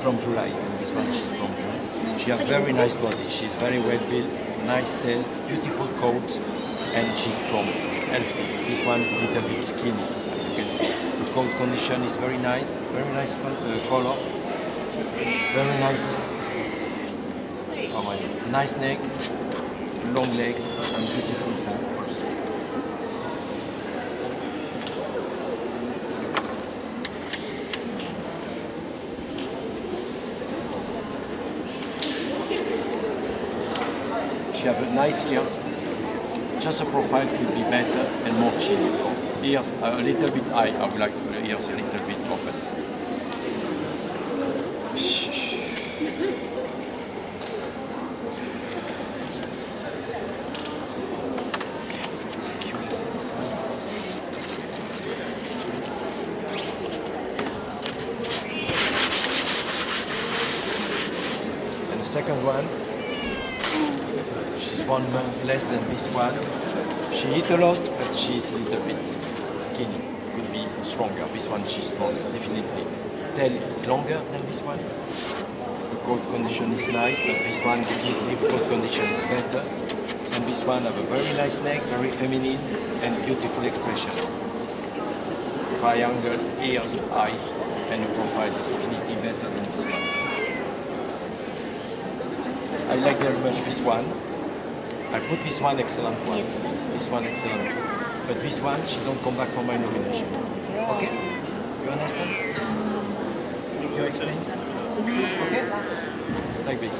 from July, and this one she's from June. She has very nice body. She's very well built, nice tail, beautiful coat, and she's strong, healthy. This one is a little bit skinny, as you can see. The coat condition is very nice color, very nice. Oh my, nice neck, long legs, and beautiful fur. She has a nice ears. Just a profile could be better and more chilly, of course. Ears are a little bit high. I would like the ears a little bit open. And the second one. She's 1 month less than this one. She eats a lot, but she's a little bit skinny. Could be stronger. This one she's stronger, definitely. Tail is longer than this one. The coat condition is nice, but this one definitely the coat condition is better. And this one have a very nice neck, very feminine, and beautiful expression. Triangle, ears, eyes, and the profile is definitely better than this one. I like very much this one. I put this one excellent one, this one excellent one. But this one, she don't come back for my nomination. Okay? You understand? You explain? Okay? Like this.